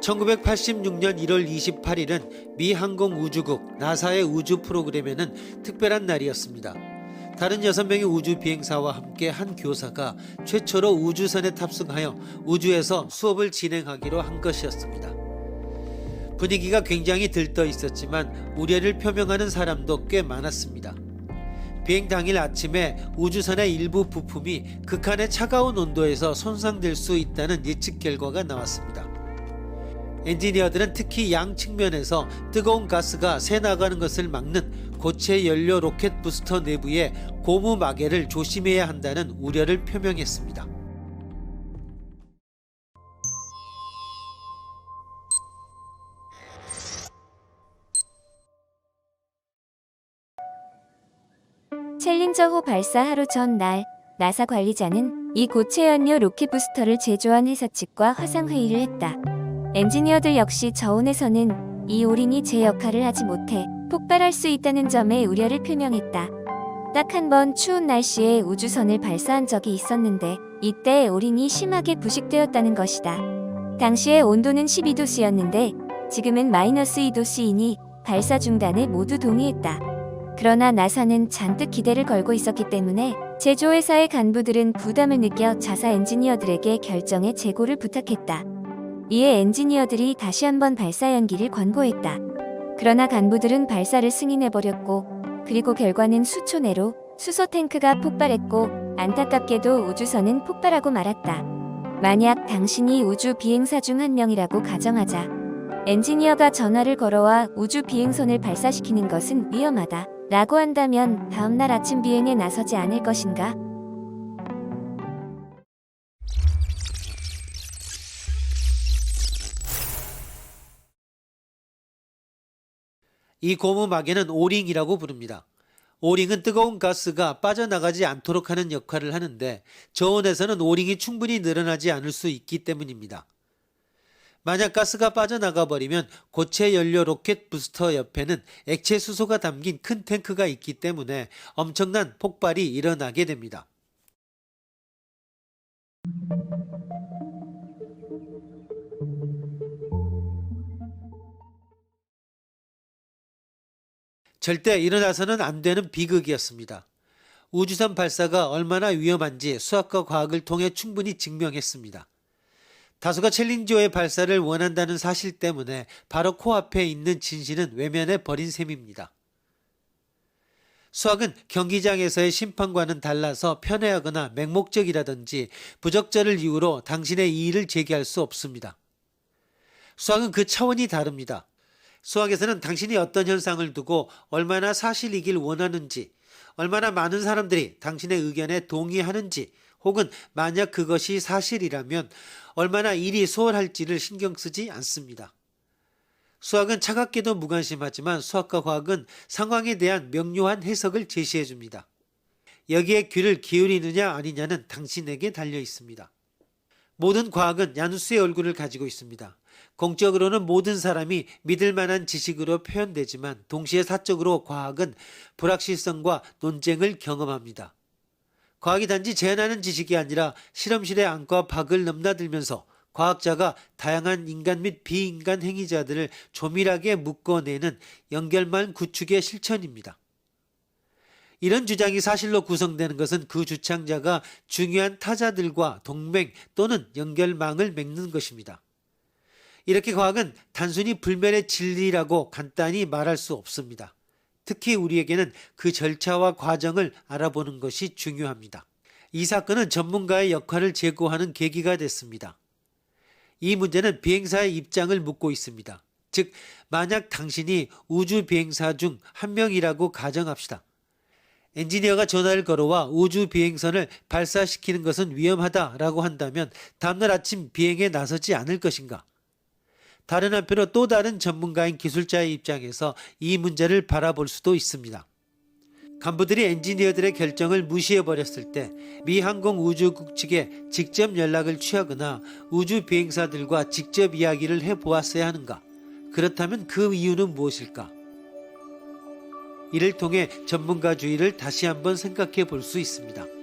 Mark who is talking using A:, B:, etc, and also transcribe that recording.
A: 1986년 1월 28일은 미 항공우주국 나사의 우주 프로그램에는 특별한 날이었습니다. 다른 6명의 우주 비행사와 함께 한 교사가 최초로 우주선에 탑승하여 우주에서 수업을 진행하기로 한 것이었습니다. 분위기가 굉장히 들떠 있었지만 우려를 표명하는 사람도 꽤 많았습니다. 비행 당일 아침에 우주선의 일부 부품이 극한의 차가운 온도에서 손상될 수 있다는 예측 결과가 나왔습니다. 엔지니어들은 특히 양 측면에서 뜨거운 가스가 새나가는 것을 막는 고체 연료 로켓 부스터 내부의 고무 마개를 조심해야 한다는 우려를 표명했습니다.
B: 챌린저호 발사 하루 전날 나사 관리자는 이 고체 연료 로켓 부스터를 제조한 회사 측과 화상회의를 했다. 엔지니어들 역시 저온에서는 이 오링이 제 역할을 하지 못해 폭발할 수 있다는 점에 우려를 표명했다. 딱 한 번 추운 날씨에 우주선을 발사한 적이 있었는데 이때 오링이 심하게 부식되었다는 것이다. 당시의 온도는 12도씨였는데 지금은 -2도씨이니 발사 중단에 모두 동의했다. 그러나 나사는 잔뜩 기대를 걸고 있었기 때문에 제조회사의 간부들은 부담을 느껴 자사 엔지니어들에게 결정의 재고를 부탁했다. 이에 엔지니어들이 다시 한번 발사 연기를 권고했다. 그러나 간부들은 발사를 승인해버렸고 그리고 결과는 수초 내로 수소 탱크가 폭발했고 안타깝게도 우주선은 폭발하고 말았다. 만약 당신이 우주 비행사 중 한 명이라고 가정하자. 엔지니어가 전화를 걸어와 우주 비행선을 발사시키는 것은 위험하다 라고 한다면 다음날 아침 비행에 나서지 않을 것인가?
A: 이 고무 마개는 오링이라고 부릅니다. 오링은 뜨거운 가스가 빠져나가지 않도록 하는 역할을 하는데 저온에서는 오링이 충분히 늘어나지 않을 수 있기 때문입니다. 만약 가스가 빠져나가 버리면 고체 연료 로켓 부스터 옆에는 액체 수소가 담긴 큰 탱크가 있기 때문에 엄청난 폭발이 일어나게 됩니다. 절대 일어나서는 안 되는 비극이었습니다. 우주선 발사가 얼마나 위험한지 수학과 과학을 통해 충분히 증명했습니다. 다수가 챌린저호의 발사를 원한다는 사실 때문에 바로 코앞에 있는 진실은 외면해 버린 셈입니다. 수학은 경기장에서의 심판과는 달라서 편애하거나 맹목적이라든지 부적절을 이유로 당신의 이의를 제기할 수 없습니다. 수학은 그 차원이 다릅니다. 수학에서는 당신이 어떤 현상을 두고 얼마나 사실이길 원하는지, 얼마나 많은 사람들이 당신의 의견에 동의하는지, 혹은 만약 그것이 사실이라면 얼마나 일이 수월할지를 신경 쓰지 않습니다. 수학은 차갑게도 무관심하지만 수학과 과학은 상황에 대한 명료한 해석을 제시해 줍니다. 여기에 귀를 기울이느냐 아니냐는 당신에게 달려 있습니다. 모든 과학은 야누스의 얼굴을 가지고 있습니다. 공적으로는 모든 사람이 믿을 만한 지식으로 표현되지만 동시에 사적으로 과학은 불확실성과 논쟁을 경험합니다. 과학이 단지 제안하는 지식이 아니라 실험실의 안과 밖을 넘나들면서 과학자가 다양한 인간 및 비인간 행위자들을 조밀하게 묶어내는 연결망 구축의 실천입니다. 이런 주장이 사실로 구성되는 것은 그 주창자가 중요한 타자들과 동맹 또는 연결망을 맺는 것입니다. 이렇게 과학은 단순히 불멸의 진리라고 간단히 말할 수 없습니다. 특히 우리에게는 그 절차와 과정을 알아보는 것이 중요합니다. 이 사건은 전문가의 역할을 제고하는 계기가 됐습니다. 이 문제는 비행사의 입장을 묻고 있습니다. 즉, 만약 당신이 우주 비행사 중 한 명이라고 가정합시다. 엔지니어가 전화를 걸어와 우주 비행선을 발사시키는 것은 위험하다라고 한다면 다음날 아침 비행에 나서지 않을 것인가? 다른 한편으로 또 다른 전문가인 기술자의 입장에서 이 문제를 바라볼 수도 있습니다. 간부들이 엔지니어들의 결정을 무시해버렸을 때 미 항공우주국 측에 직접 연락을 취하거나 우주 비행사들과 직접 이야기를 해보았어야 하는가? 그렇다면 그 이유는 무엇일까? 이를 통해 전문가주의를 다시 한번 생각해 볼 수 있습니다.